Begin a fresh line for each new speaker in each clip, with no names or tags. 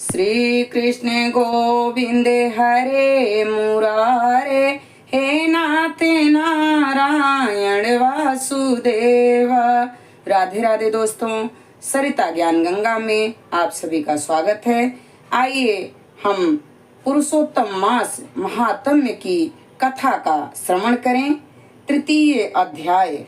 श्री कृष्ण गोविंद हरे मुरारे, हे नाथ नारायण वासुदेव। राधे राधे दोस्तों, सरिता ज्ञान गंगा में आप सभी का स्वागत है। आइए हम पुरुषोत्तम मास महात्म्य की कथा का श्रवण करें। तृतीय अध्याय।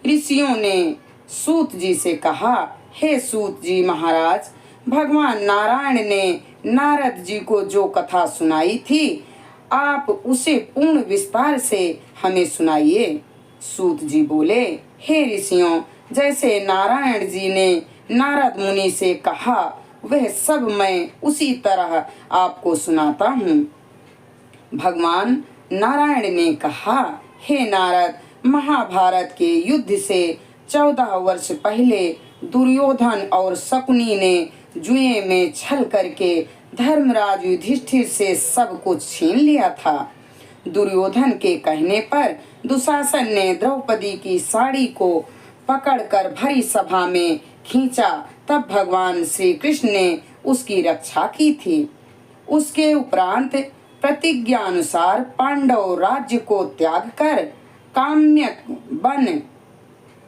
ऋषियों ने सूत जी से कहा, हे सूत जी महाराज, भगवान नारायण ने नारद जी को जो कथा सुनाई थी, आप उसे पूर्ण विस्तार से हमें सुनाइए। सूत जी बोले, हे ऋषियों, जैसे नारायण जी ने नारद मुनि से कहा वह सब मैं उसी तरह आपको सुनाता हूँ। भगवान नारायण ने कहा, हे नारद, महाभारत के युद्ध से 14 वर्ष पहले दुर्योधन और शकुनी ने जुए में छल करके धर्मराज युधिष्ठिर से सब कुछ छीन लिया था। दुर्योधन के कहने पर दुशासन ने द्रौपदी की साड़ी को पकड़कर भरी सभा में खींचा, तब भगवान श्री कृष्ण ने उसकी रक्षा की थी। उसके उपरांत प्रतिज्ञा अनुसार पांडव राज्य को त्याग कर काम्यक वन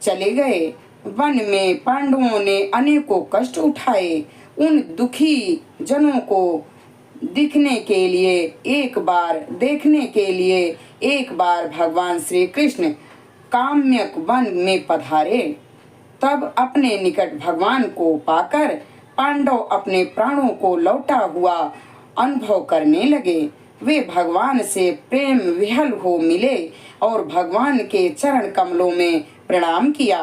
चले गए। वन में पांडवों ने अनेकों कष्ट उठाए। उन दुखी जनों को देखने के लिए एक बार भगवान श्री कृष्ण काम्यक वन में पधारे। तब अपने निकट भगवान को पाकर पांडव अपने प्राणों को लौटा हुआ अनुभव करने लगे। वे भगवान से प्रेम विह्वल हो मिले और भगवान के चरण कमलों में प्रणाम किया।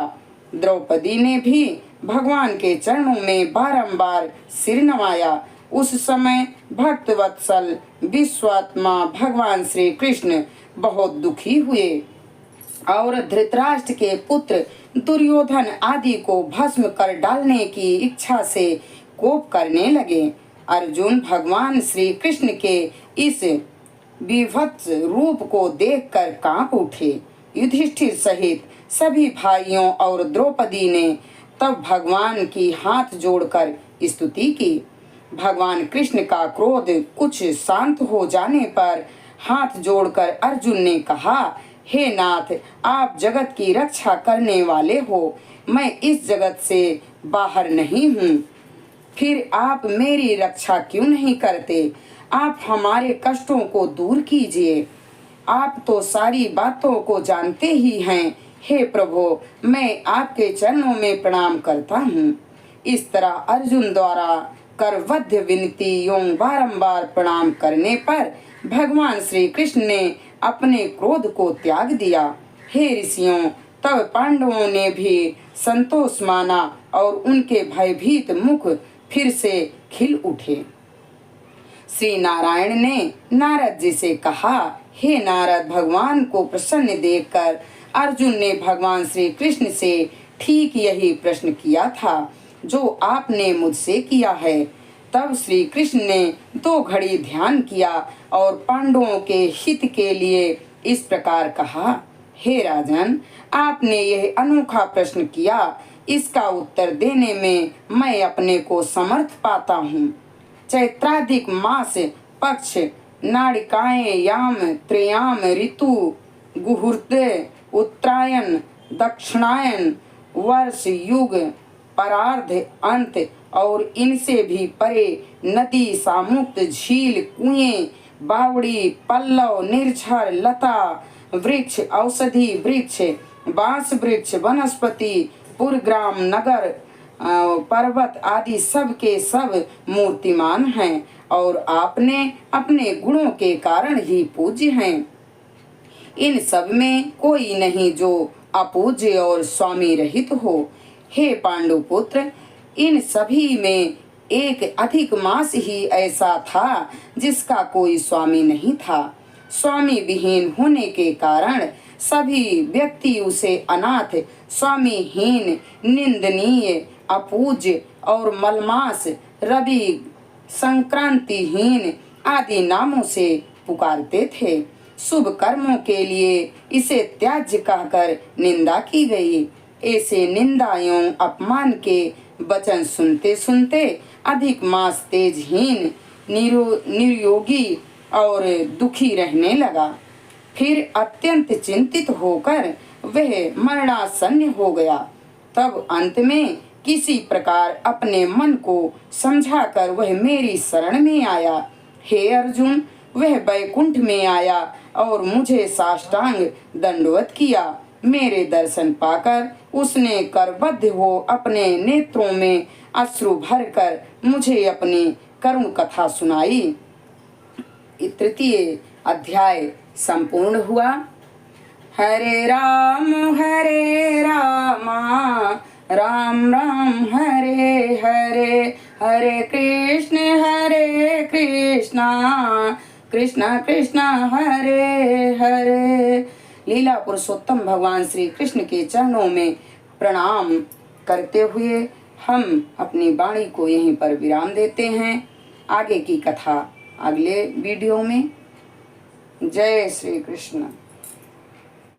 द्रौपदी ने भी भगवान के चरणों में बारंबार सिर नवाया। उस समय भक्तवत्सल विश्वात्मा भगवान श्री कृष्ण बहुत दुखी हुए और धृतराष्ट्र के पुत्र दुर्योधन आदि को भस्म कर डालने की इच्छा से कोप करने लगे। अर्जुन भगवान श्री कृष्ण के इस विभत्स रूप को देखकर कांप उठे। युधिष्ठिर सहित सभी भाइयों और द्रौपदी ने तब भगवान की हाथ जोड़कर स्तुति की। भगवान कृष्ण का क्रोध कुछ शांत हो जाने पर हाथ जोड़कर अर्जुन ने कहा, हे नाथ, आप जगत की रक्षा करने वाले हो, मैं इस जगत से बाहर नहीं हूँ, फिर आप मेरी रक्षा क्यों नहीं करते? आप हमारे कष्टों को दूर कीजिए। आप तो सारी बातों को जानते ही हैं। हे प्रभु, मैं आपके चरणों में प्रणाम करता हूँ। इस तरह अर्जुन द्वारा करवध्य विनती एवं बारंबार प्रणाम करने पर भगवान श्री कृष्ण ने अपने क्रोध को त्याग दिया। हे ऋषियों, तब पांडवों ने भी संतोष माना और उनके भयभीत मुख फिर से खिल उठे। श्री नारायण ने नारद जी से कहा, हे नारद, भगवान को प्रसन्न देखकर अर्जुन ने भगवान श्री कृष्ण से ठीक यही प्रश्न किया था जो आपने मुझसे किया है। तब श्री कृष्ण ने 2 घड़ी ध्यान किया और पांडवों के हित के लिए इस प्रकार कहा, हे राजन, आपने यह अनोखा प्रश्न किया, इसका उत्तर देने में मैं अपने को समर्थ पाता हूँ। चैत्राधिक मास पक्ष नाड़िकाएं याम त्रयाम ऋतु गुहुर्ते उत्तरायण दक्षिणायन वर्ष युग परार्ध अंत और इनसे भी परे नदी सामुक्त झील कुएं बावड़ी पल्लव निर्झर लता वृक्ष औषधि वृक्ष बांस वृक्ष वनस्पति पुरग्राम नगर पर्वत आदि सब के सब मूर्तिमान हैं और आपने अपने गुणों के कारण ही पूज्य हैं। इन सब में कोई नहीं जो अपूज्य और स्वामी रहित हो। हे पांडुपुत्र, इन सभी में एक अधिक मास ही ऐसा था जिसका कोई स्वामी नहीं था। स्वामी विहीन होने के कारण सभी व्यक्ति उसे अनाथ, स्वामीहीन, निंदनीय, अपूज्य और मलमास, रवि, संक्रांतिहीन आदि नामों से पुकारते थे। शुभ कर्मों के लिए इसे त्याज्य कहकर निंदा की गई। ऐसे निंदा एवं अपमान के वचन सुनते सुनते अधिक मास तेजहीन, निरोगी और दुखी रहने लगा। फिर अत्यंत चिंतित होकर वह मरणासन्न हो गया। तब अंत में किसी प्रकार अपने मन को समझाकर वह मेरी शरण में आया। हे अर्जुन, वह वैकुंठ में आया और मुझे साष्टांग दंडवत किया। मेरे दर्शन पाकर उसने करबद्ध हो अपने नेत्रों में अश्रु भरकर मुझे अपनी करुण कथा सुनाई। तृतीय अध्याय संपूर्ण हुआ। हरे राम राम राम हरे हरे, हरे कृष्णा कृष्ण कृष्ण हरे हरे। लीला पुरुषोत्तम भगवान श्री कृष्ण के चरणों में प्रणाम करते हुए हम अपनी वाणी को यहीं पर विराम देते हैं। आगे की कथा अगले वीडियो में। जय श्री कृष्ण।